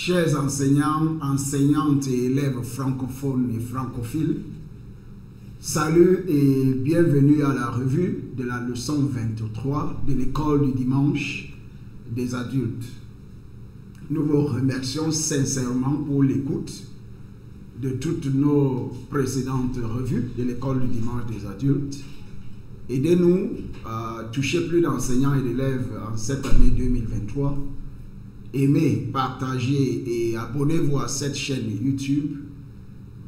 Chers enseignants, enseignantes et élèves francophones et francophiles, salut et bienvenue à la revue de la leçon 23 de l'école du dimanche des adultes. Nous vous remercions sincèrement pour l'écoute de toutes nos précédentes revues de l'école du dimanche des adultes. Aidez-nous à toucher plus d'enseignants et d'élèves en cette année 2023. Aimez, partagez et abonnez-vous à cette chaîne YouTube.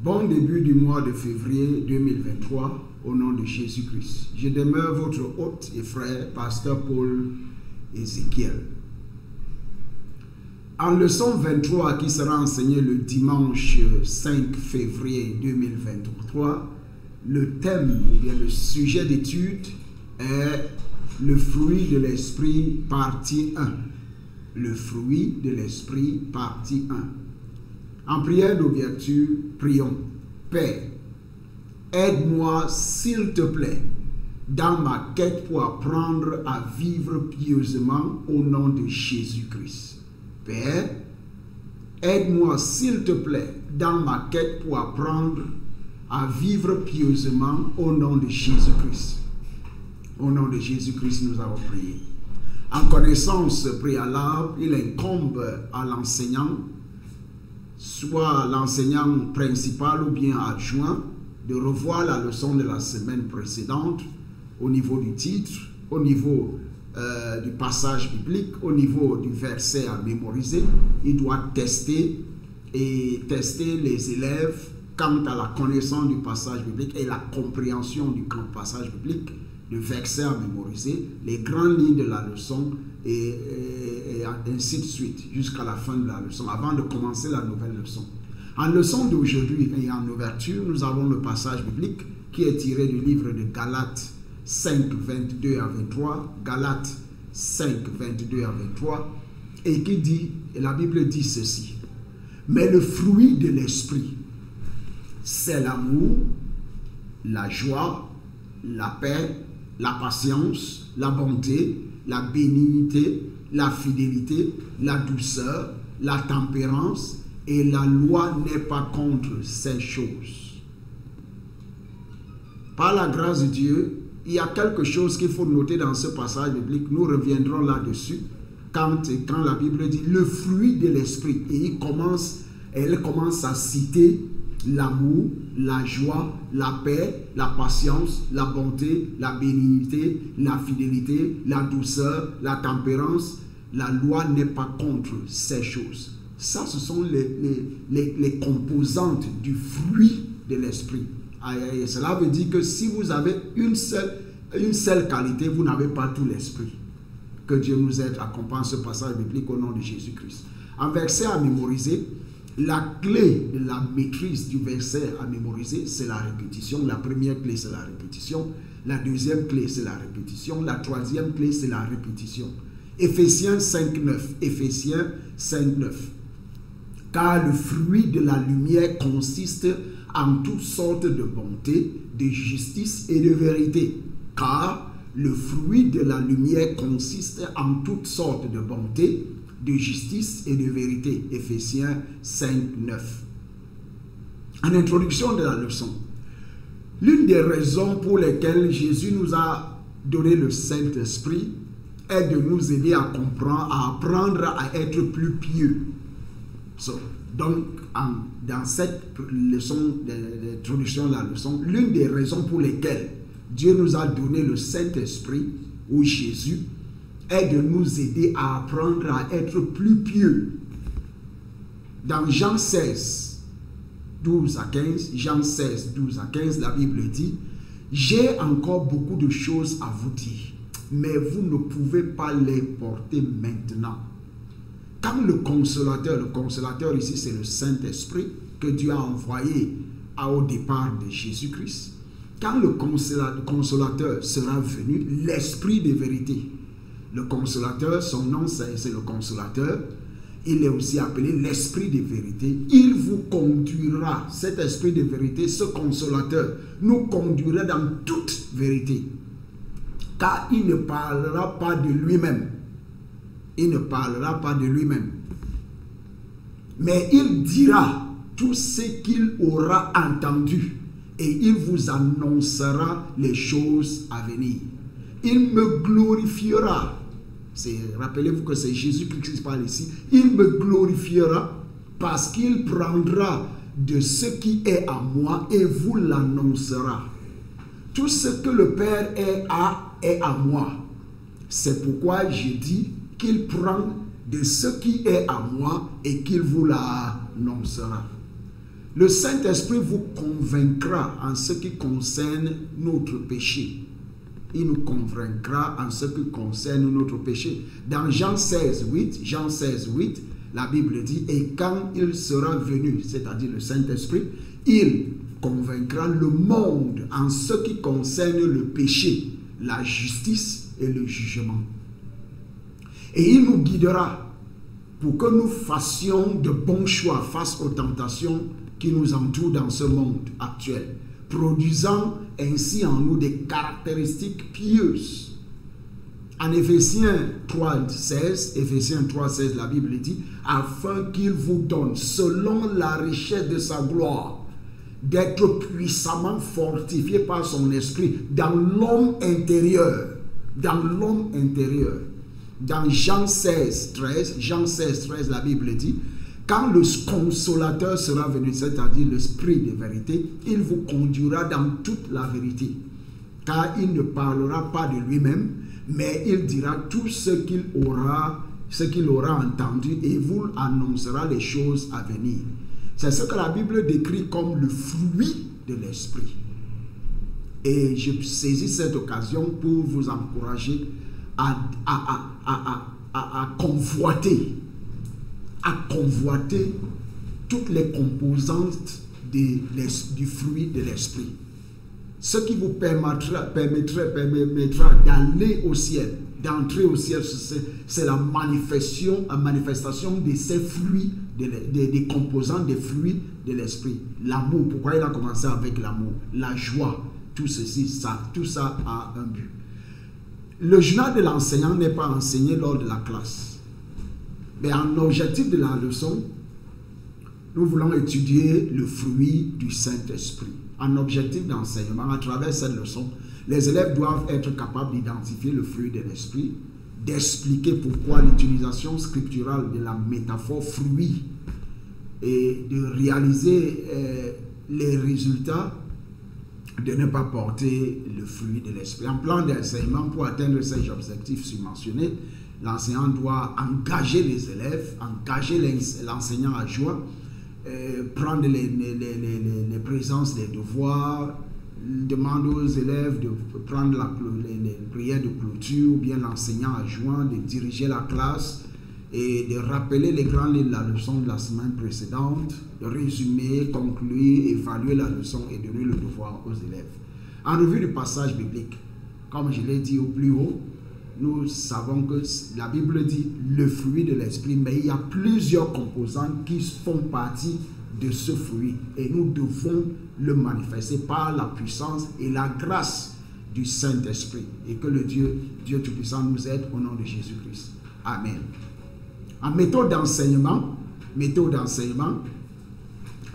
Bon début du mois de février 2023 au nom de Jésus-Christ. Je demeure votre hôte et frère, pasteur Paul Ézéchiel. En leçon 23 qui sera enseignée le dimanche 5 février 2023, le thème ou bien le sujet d'étude est le fruit de l'esprit partie 1. Le fruit de l'esprit, partie 1. En prière d'ouverture, prions. Père, aide-moi s'il te plaît dans ma quête pour apprendre à vivre pieusement au nom de Jésus-Christ. Père, aide-moi s'il te plaît dans ma quête pour apprendre à vivre pieusement au nom de Jésus-Christ. Au nom de Jésus-Christ, nous avons prié. En connaissance préalable, il incombe à l'enseignant, soit l'enseignant principal ou bien adjoint, de revoir la leçon de la semaine précédente au niveau du titre, au niveau du passage biblique, au niveau du verset à mémoriser. Il doit tester les élèves quant à la connaissance du passage biblique et la compréhension du passage biblique, le verset à mémoriser, les grandes lignes de la leçon et ainsi de suite jusqu'à la fin de la leçon, avant de commencer la nouvelle leçon. En leçon d'aujourd'hui et en ouverture, nous avons le passage biblique qui est tiré du livre de Galates 5, 22 à 23, Galates 5, 22 à 23, et qui dit, et la Bible dit ceci: mais le fruit de l'esprit, c'est l'amour, la joie, la paix, la patience, la bonté, la bénignité, la fidélité, la douceur, la tempérance, et la loi n'est pas contre ces choses. Par la grâce de Dieu, il y a quelque chose qu'il faut noter dans ce passage biblique. Nous reviendrons là-dessus quand la Bible dit le fruit de l'esprit. Et elle commence à citer l'amour, la joie, la paix, la patience, la bonté, la bénignité, la fidélité, la douceur, la tempérance. La loi n'est pas contre ces choses. Ça, ce sont les composantes du fruit de l'esprit. Et cela veut dire que si vous avez une seule qualité, vous n'avez pas tout l'esprit. Que Dieu nous aide à comprendre ce passage biblique au nom de Jésus-Christ. En verset à mémoriser, la clé de la maîtrise du verset à mémoriser, c'est la répétition. La première clé, c'est la répétition. La deuxième clé, c'est la répétition. La troisième clé, c'est la répétition. Éphésiens 5.9. Éphésiens 5.9. Car le fruit de la lumière consiste en toutes sortes de bonté, de justice et de vérité. Car le fruit de la lumière consiste en toutes sortes de bonté, de justice et de vérité. Éphésiens 5, 9. En introduction de la leçon, l'une des raisons pour lesquelles Jésus nous a donné le Saint-Esprit est de nous aider à comprendre, à apprendre à être plus pieux. Donc, dans cette leçon d'introduction de la leçon, l'une des raisons pour lesquelles Dieu nous a donné le Saint-Esprit, ou Jésus, est de nous aider à apprendre à être plus pieux. Dans Jean 16, 12 à 15, Jean 16, 12 à 15, la Bible dit: j'ai encore beaucoup de choses à vous dire, mais vous ne pouvez pas les porter maintenant. Quand le consolateur ici c'est le Saint-Esprit que Dieu a envoyé au départ de Jésus-Christ, quand le consolateur sera venu, l'Esprit de vérité, le consolateur, son nom c'est le consolateur, il est aussi appelé l'Esprit de vérité, il vous conduira, cet Esprit de vérité, ce consolateur, nous conduira dans toute vérité, car il ne parlera pas de lui-même. Il ne parlera pas de lui-même. Mais il dira tout ce qu'il aura entendu et il vous annoncera les choses à venir. Il me glorifiera. Rappelez-vous que c'est Jésus-Christ qui parle ici. Il me glorifiera parce qu'il prendra de ce qui est à moi et vous l'annoncera. Tout ce que le Père est à moi. C'est pourquoi je dis qu'il prend de ce qui est à moi et qu'il vous l'annoncera. Le Saint-Esprit vous convaincra en ce qui concerne notre péché. Il nous convaincra en ce qui concerne notre péché. Dans Jean 16, 8, la Bible dit, et quand il sera venu, c'est-à-dire le Saint-Esprit, il convaincra le monde en ce qui concerne le péché, la justice et le jugement. Et il nous guidera pour que nous fassions de bons choix face aux tentations qui nous entourent dans ce monde actuel, produisant ainsi en nous des caractéristiques pieuses. En Éphésiens 3,16, la Bible dit, afin qu'il vous donne, selon la richesse de sa gloire, d'être puissamment fortifié par son esprit dans l'homme intérieur. Dans l'homme intérieur. Dans Jean 16,13, la Bible dit, quand le consolateur sera venu, c'est-à-dire l'esprit de vérité, il vous conduira dans toute la vérité. Car il ne parlera pas de lui-même, mais il dira tout ce qu'il aura entendu et vous annoncera les choses à venir. C'est ce que la Bible décrit comme le fruit de l'esprit. Et je saisis cette occasion pour vous encourager à convoiter toutes les composantes du fruit de l'esprit. Ce qui vous permettra d'aller au ciel, d'entrer au ciel, c'est la manifestation de ces fruits, des composants des fruits de l'esprit. L'amour, pourquoi il a commencé avec l'amour? La joie, tout ceci, tout ça a un but. Le journal de l'enseignant n'est pas enseigné lors de la classe. Mais en objectif de la leçon, nous voulons étudier le fruit du Saint-Esprit. En objectif d'enseignement, à travers cette leçon, les élèves doivent être capables d'identifier le fruit de l'Esprit, d'expliquer pourquoi l'utilisation scripturale de la métaphore fruit et de réaliser les résultats de ne pas porter le fruit de l'Esprit. En plan d'enseignement, pour atteindre ces objectifs surmentionnés, l'enseignant doit engager les élèves, engager l'enseignant à joie, prendre les présences des devoirs, demander aux élèves de prendre les prières de clôture, ou bien l'enseignant à joint de diriger la classe et de rappeler les grandes lignes de la leçon de la semaine précédente, de résumer, conclure, évaluer la leçon et donner le devoir aux élèves. En revue du passage biblique, comme je l'ai dit au plus haut, nous savons que la Bible dit le fruit de l'esprit, mais il y a plusieurs composants qui font partie de ce fruit et nous devons le manifester par la puissance et la grâce du Saint-Esprit, et que le Dieu Tout-Puissant nous aide au nom de Jésus-Christ. Amen. En méthode d'enseignement,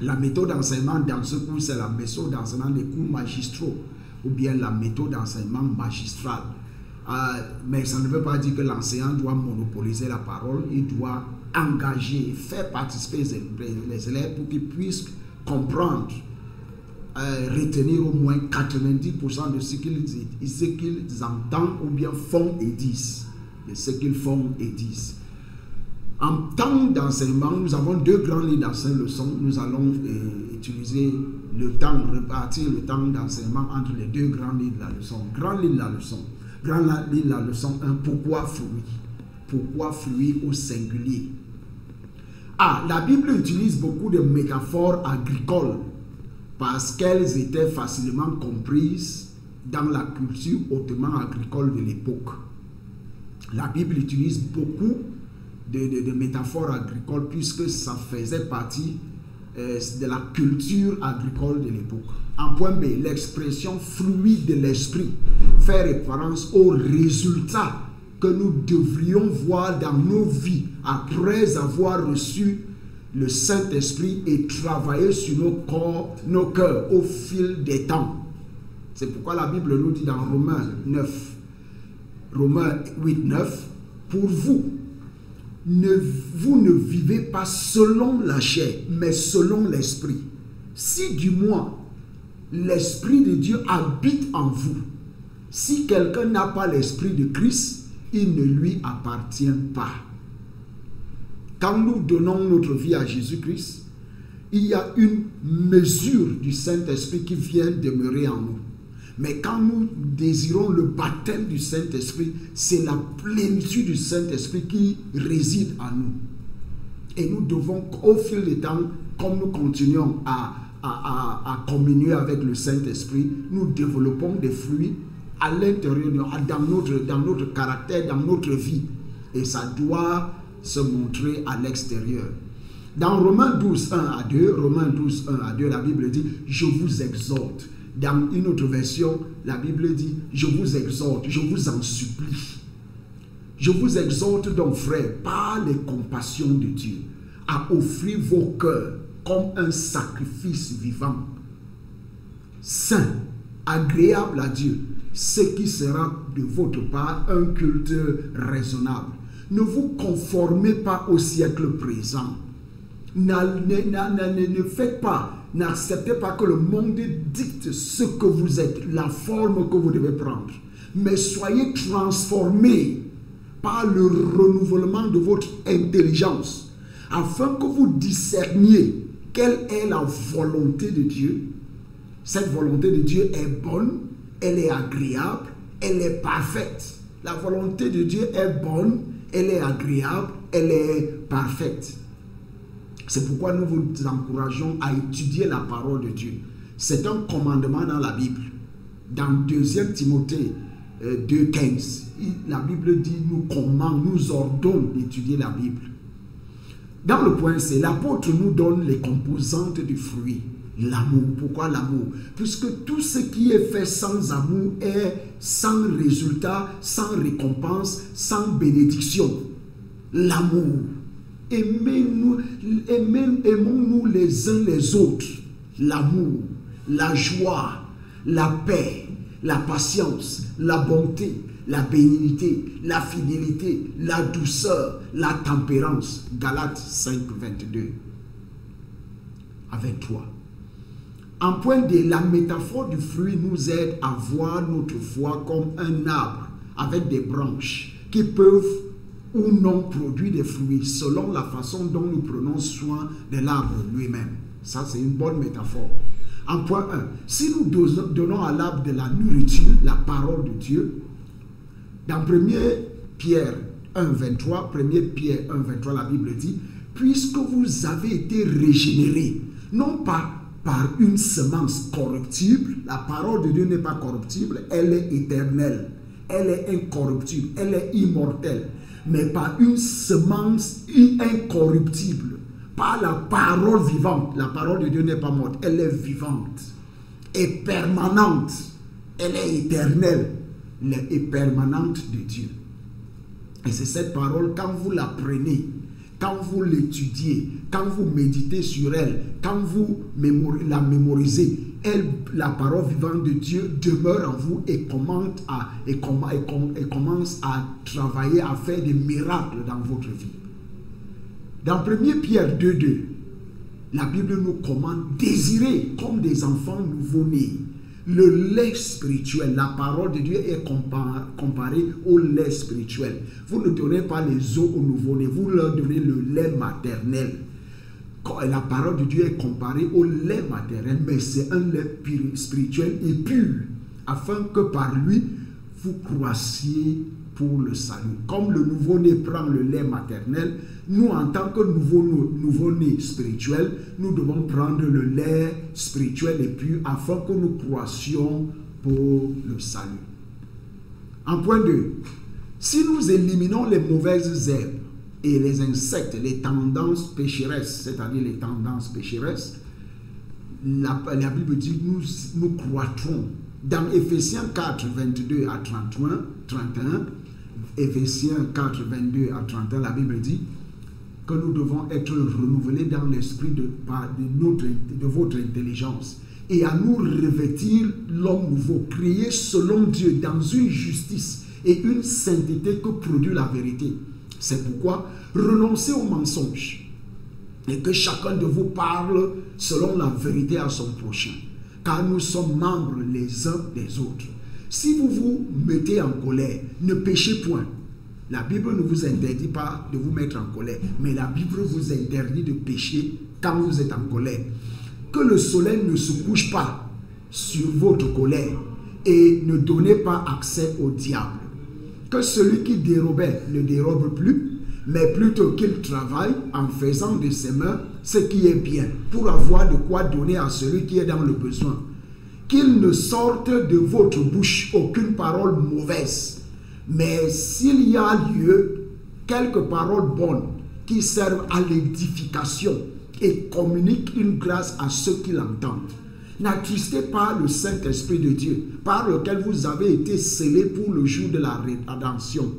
la méthode d'enseignement dans ce cours, c'est la méthode d'enseignement des cours magistraux ou bien la méthode d'enseignement magistrale. Mais ça ne veut pas dire que l'enseignant doit monopoliser la parole. Il doit engager, faire participer les élèves pour qu'ils puissent comprendre, retenir au moins 90% de ce qu'ils entendent ou bien font et disent. De ce qu'ils font et disent. En temps d'enseignement, nous avons deux grandes lignes d'enseignement. Nous allons utiliser le temps, répartir le temps d'enseignement entre les deux grandes lignes de la leçon. Grande ligne de la leçon. Grande ligne de la leçon 1, pourquoi fruit? Pourquoi fruit au singulier? La Bible utilise beaucoup de métaphores agricoles parce qu'elles étaient facilement comprises dans la culture hautement agricole de l'époque. La Bible utilise beaucoup de métaphores agricoles puisque ça faisait partie de la culture agricole de l'époque. En point B, l'expression fruit de l'esprit fait référence aux résultats que nous devrions voir dans nos vies après avoir reçu le Saint-Esprit ait travaillé sur nos corps, nos cœurs au fil des temps. C'est pourquoi la Bible nous dit dans Romains 8, 9, pour vous ne vivez pas selon la chair, mais selon l'Esprit. Si du moins l'Esprit de Dieu habite en vous, si quelqu'un n'a pas l'Esprit de Christ, il ne lui appartient pas. Quand nous donnons notre vie à Jésus-Christ, il y a une mesure du Saint-Esprit qui vient demeurer en nous. Mais quand nous désirons le baptême du Saint-Esprit, c'est la plénitude du Saint-Esprit qui réside en nous. Et nous devons, au fil du temps, comme nous continuons à communier avec le Saint-Esprit, nous développons des fruits à l'intérieur, dans notre caractère, dans notre vie. Et ça doit se montrer à l'extérieur. Dans Romains 12, 1 à 2, la Bible dit « Je vous exhorte ». Dans une autre version, la Bible dit « Je vous exhorte, je vous en supplie ». Je vous exhorte donc, frères, par les compassions de Dieu, à offrir vos cœurs comme un sacrifice vivant, saint, agréable à Dieu, ce qui sera de votre part un culte raisonnable. Ne vous conformez pas au siècle présent. Ne faites pas, n'acceptez pas que le monde dicte ce que vous êtes, la forme que vous devez prendre. Mais soyez transformés par le renouvellement de votre intelligence, afin que vous discerniez quelle est la volonté de Dieu. Cette volonté de Dieu est bonne, elle est agréable, elle est parfaite. La volonté de Dieu est bonne, elle est agréable, elle est parfaite. C'est pourquoi nous vous encourageons à étudier la parole de Dieu. C'est un commandement dans la Bible. Dans 2 Timothée 2,15, la Bible dit, nous ordonne d'étudier la Bible. Dans le point C, l'apôtre nous donne les composantes du fruit. L'amour. Pourquoi l'amour? Puisque tout ce qui est fait sans amour est sans résultat, sans récompense, sans bénédiction. L'amour. Aimons-nous les uns les autres. L'amour, la joie, la paix, la patience, la bonté, la bénignité, la fidélité, la douceur, la tempérance. Galates 5, 22 à 23. En point D, la métaphore du fruit nous aide à voir notre foi comme un arbre avec des branches qui peuvent ou non produire des fruits selon la façon dont nous prenons soin de l'arbre lui-même. Ça, c'est une bonne métaphore. En point 1, si nous donnons à l'arbre de la nourriture, la parole de Dieu, dans 1 Pierre 1, 23, 1 Pierre 1, 23, la Bible dit, puisque vous avez été régénérés, non pas par une semence corruptible, la parole de Dieu n'est pas corruptible, elle est éternelle, elle est incorruptible, elle est immortelle, mais par une semence incorruptible, par la parole vivante. La parole de Dieu n'est pas morte, elle est vivante et permanente, elle est éternelle, elle est permanente de Dieu. Et c'est cette parole, quand vous la prenez, quand vous l'étudiez, quand vous méditez sur elle, quand vous la mémorisez, la parole vivante de Dieu demeure en vous et commence à travailler, à faire des miracles dans votre vie. Dans 1 Pierre 2,2, la Bible nous commande désirer comme des enfants nouveau-nés le lait spirituel. La parole de Dieu est comparée au lait spirituel. Vous ne donnez pas les os aux nouveau-nés, vous leur donnez le lait maternel. La parole de Dieu est comparée au lait maternel, mais c'est un lait spirituel et pur, afin que par lui, vous croissiez pour le salut. Comme le nouveau-né prend le lait maternel, nous, en tant que nouveau-né spirituel, nous devons prendre le lait spirituel et pur, afin que nous croissions pour le salut. En point 2, si nous éliminons les mauvaises herbes, et les insectes, les tendances pécheresses, c'est-à-dire les tendances pécheresses, la Bible dit nous croîtrons. Dans Éphésiens 4, 22 à 31, Éphésiens 4, 22 à 31, la Bible dit que nous devons être renouvelés dans l'esprit de votre intelligence et à nous revêtir l'homme nouveau, créé selon Dieu dans une justice et une sainteté que produit la vérité. C'est pourquoi renoncez aux mensonges et que chacun de vous parle selon la vérité à son prochain, car nous sommes membres les uns des autres. Si vous vous mettez en colère, ne péchez point. La Bible ne vous interdit pas de vous mettre en colère, mais la Bible vous interdit de pécher quand vous êtes en colère. Que le soleil ne se couche pas sur votre colère et ne donnez pas accès au diable. Que celui qui dérobait ne dérobe plus, mais plutôt qu'il travaille en faisant de ses mains ce qui est bien, pour avoir de quoi donner à celui qui est dans le besoin. Qu'il ne sorte de votre bouche aucune parole mauvaise, mais s'il y a lieu, quelques paroles bonnes qui servent à l'édification et communiquent une grâce à ceux qui l'entendent. N'attristez pas le Saint-Esprit de Dieu, par lequel vous avez été scellés pour le jour de la rédemption.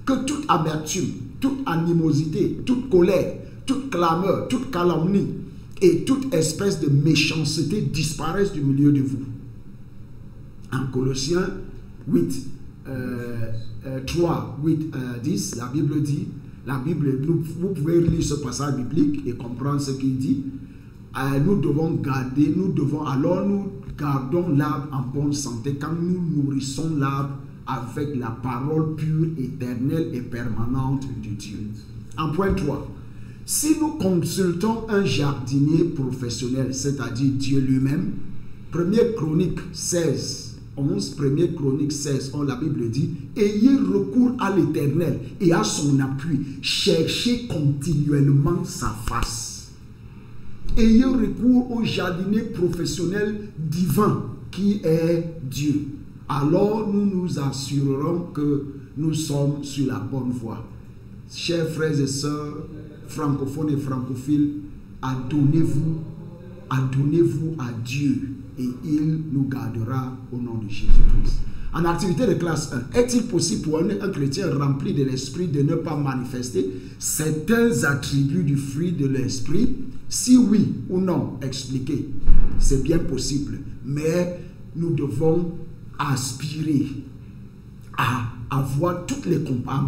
Que toute amertume, toute animosité, toute colère, toute clameur, toute calomnie et toute espèce de méchanceté disparaissent du milieu de vous. En Colossiens 8, 3, 8, 10, la Bible dit, vous pouvez lire ce passage biblique et comprendre ce qu'il dit. Nous devons nous gardons l'arbre en bonne santé quand nous nourrissons l'arbre avec la parole pure, éternelle et permanente de Dieu. En point 3, si nous consultons un jardinier professionnel, c'est-à-dire Dieu lui-même, 1 Chronique 16, 11, 1 Chronique 16, la Bible dit, ayez recours à l'Éternel et à son appui, cherchez continuellement sa face. Ayez recours au jardinier professionnel divin qui est Dieu. Alors nous nous assurerons que nous sommes sur la bonne voie. Chers frères et sœurs, francophones et francophiles, adonnez-vous à Dieu et il nous gardera au nom de Jésus-Christ. En activité de classe 1, est-il possible pour un chrétien rempli de l'esprit de ne pas manifester certains attributs du fruit de l'esprit? Si oui ou non, expliquez. C'est bien possible, mais nous devons aspirer à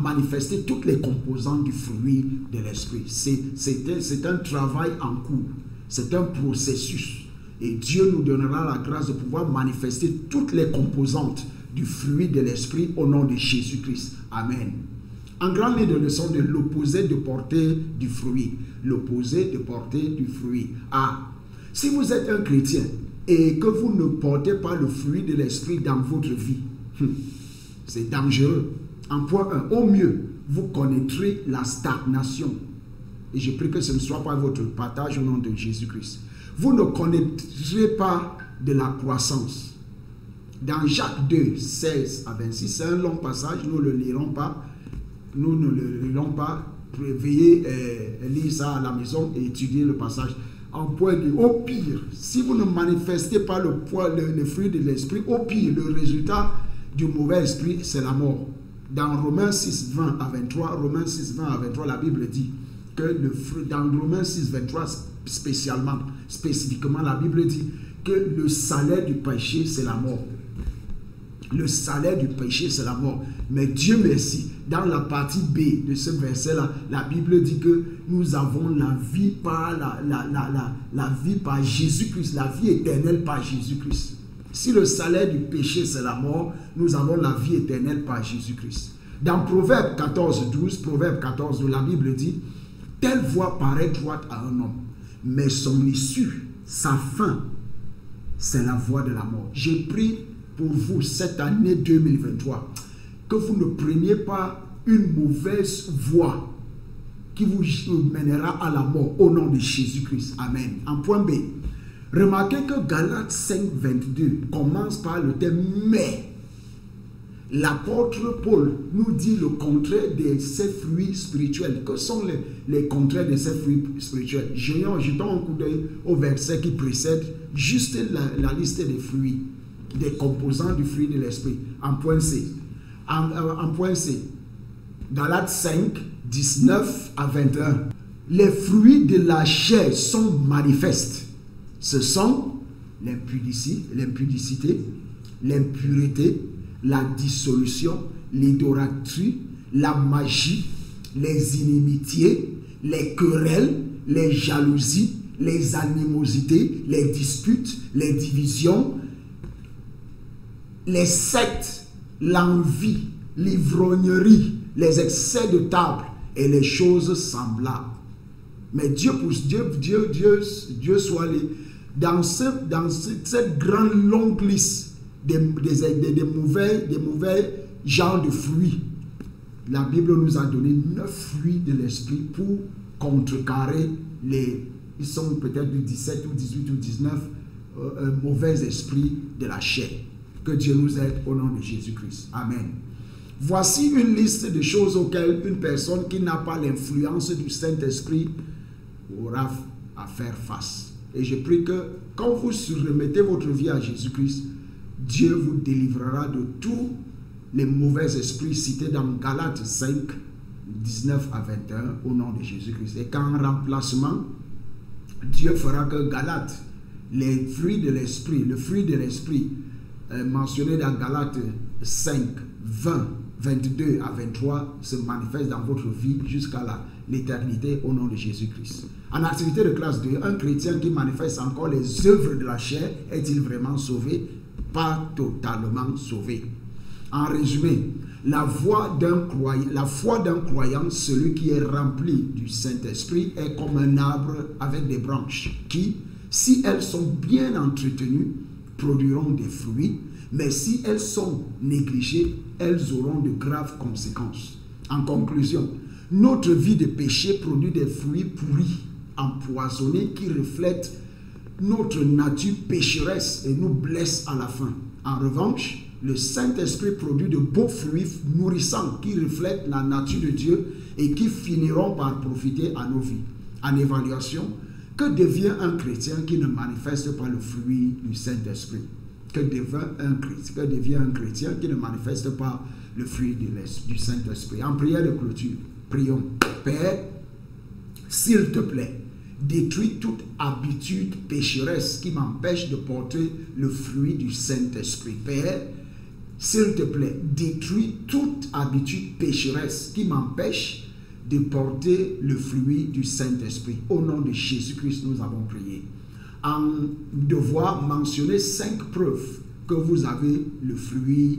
manifester toutes les composantes du fruit de l'esprit. C'est un travail en cours, c'est un processus. Et Dieu nous donnera la grâce de pouvoir manifester toutes les composantes du fruit de l'esprit au nom de Jésus-Christ. Amen. En grande ligne de leçon de l'opposé de porter du fruit. L'opposé de porter du fruit. Si vous êtes un chrétien et que vous ne portez pas le fruit de l'esprit dans votre vie, c'est dangereux. En point 1, au mieux, vous connaîtrez la stagnation. Et je prie que ce ne soit pas votre partage au nom de Jésus-Christ. Vous ne connaîtrez pas de la croissance. Dans Jacques 2, 16 à 26, c'est un long passage, nous ne le lirons pas. Nous ne le lirons pas. Veuillez lire ça à la maison et étudier le passage. En point de, au pire, si vous ne manifestez pas le fruit de l'esprit, au pire, le résultat du mauvais esprit, c'est la mort. Dans Romains 6, 20 à 23, la Bible dit que dans Romains 6, 23, spécifiquement, la Bible dit que le salaire du péché, c'est la mort. Le salaire du péché, c'est la mort. Mais Dieu merci, dans la partie B de ce verset-là, la Bible dit que nous avons la vie par la vie par Jésus-Christ, la vie éternelle par Jésus-Christ. Si le salaire du péché, c'est la mort, nous avons la vie éternelle par Jésus-Christ. Dans Proverbe 14, 12, la Bible dit, telle voie paraît droite à un homme, mais son issue, sa fin, c'est la voie de la mort. J'ai pris pour vous cette année 2023 que vous ne preniez pas une mauvaise voie qui vous mènera à la mort au nom de Jésus-Christ. Amen. En point B, remarquez que Galates 5, 22 commence par le thème « mais ». L'apôtre Paul nous dit le contraire de ces fruits spirituels. Que sont les contraires de ces fruits spirituels? Jetons un coup d'œil au verset qui précède juste la liste des fruits, des composants du fruit de l'esprit. En point C. En point C. Galates 5, 19 à 21. les fruits de la chair sont manifestes. Ce sont l'impudicité, l'impureté, la dissolution, l'idolâtrie, la magie, les inimitiés, les querelles, les jalousies, les animosités, les disputes, les divisions, les sectes, l'envie, l'ivrognerie, les excès de table et les choses semblables. Mais Dieu soit dans cette grande longue liste des mauvais genres de fruits. La Bible nous a donné 9 fruits de l'esprit pour contrecarrer ils sont peut-être du 17 ou 18 ou 19 mauvais esprits de la chair. Que Dieu nous aide au nom de Jésus-Christ. Amen. Voici une liste de choses auxquelles une personne qui n'a pas l'influence du Saint-Esprit aura à faire face. Et je prie que quand vous remettez votre vie à Jésus-Christ, Dieu vous délivrera de tous les mauvais esprits cités dans Galates 5, 19 à 21 au nom de Jésus-Christ. Et qu'en remplacement, Dieu fera que Galates, les fruits de l'esprit, le fruit de l'esprit mentionné dans Galates 5, 20, 22 à 23 se manifeste dans votre vie jusqu'à l'éternité au nom de Jésus-Christ. En activité de classe 2, un chrétien qui manifeste encore les œuvres de la chair est-il vraiment sauvé? Pas totalement sauvé. En résumé, la foi d'un croyant, celui qui est rempli du Saint-Esprit, est comme un arbre avec des branches qui, si elles sont bien entretenues, produiront des fruits, mais si elles sont négligées, elles auront de graves conséquences. En conclusion, notre vie de péché produit des fruits pourris, empoisonnés, qui reflètent notre nature pécheresse et nous blessent à la fin. En revanche, le Saint-Esprit produit de beaux fruits nourrissants qui reflètent la nature de Dieu et qui finiront par profiter à nos vies. En évaluation, que devient un chrétien qui ne manifeste pas le fruit du Saint-Esprit? Que devient un chrétien qui ne manifeste pas le fruit du Saint-Esprit? En prière de clôture, prions. Père, s'il te plaît, détruis toute habitude pécheresse qui m'empêche de porter le fruit du Saint-Esprit. Père, s'il te plaît, détruis toute habitude pécheresse qui m'empêche de porter le fruit du Saint-Esprit. Au nom de Jésus-Christ, nous avons prié. En devoir mentionner 5 preuves que vous avez le fruit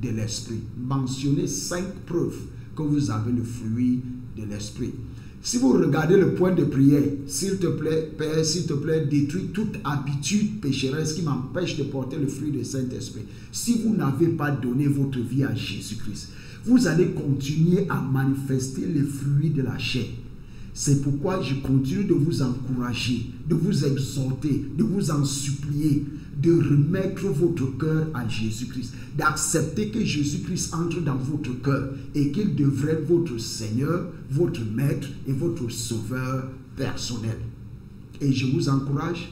de l'Esprit. Mentionnez 5 preuves que vous avez le fruit de l'Esprit. Si vous regardez le point de prière, s'il te plaît, Père, s'il te plaît, détruis toute habitude pécheresse qui m'empêche de porter le fruit du Saint-Esprit. Si vous n'avez pas donné votre vie à Jésus-Christ, vous allez continuer à manifester les fruits de la chair. C'est pourquoi je continue de vous encourager, de vous exhorter, de vous en supplier, de remettre votre cœur à Jésus-Christ, d'accepter que Jésus-Christ entre dans votre cœur et qu'il devrait être votre Seigneur, votre Maître et votre Sauveur personnel. Et je vous encourage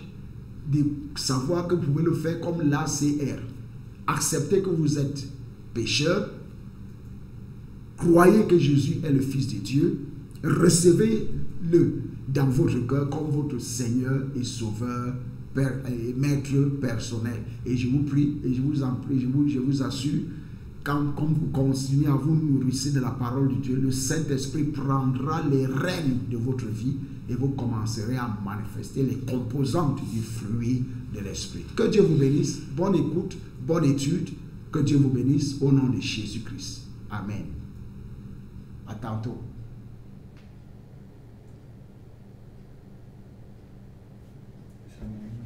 de savoir que vous pouvez le faire comme l'ACR. Acceptez que vous êtes pécheur, croyez que Jésus est le Fils de Dieu, recevez-le dans votre cœur comme votre Seigneur et Sauveur et Maître personnel. Et je vous prie, et je vous en prie, je vous assure, quand vous continuez à vous nourrir de la parole de Dieu, le Saint-Esprit prendra les rênes de votre vie et vous commencerez à manifester les composantes du fruit de l'Esprit. Que Dieu vous bénisse. Bonne écoute, bonne étude. Que Dieu vous bénisse au nom de Jésus-Christ. Amen. À tantôt. Amen.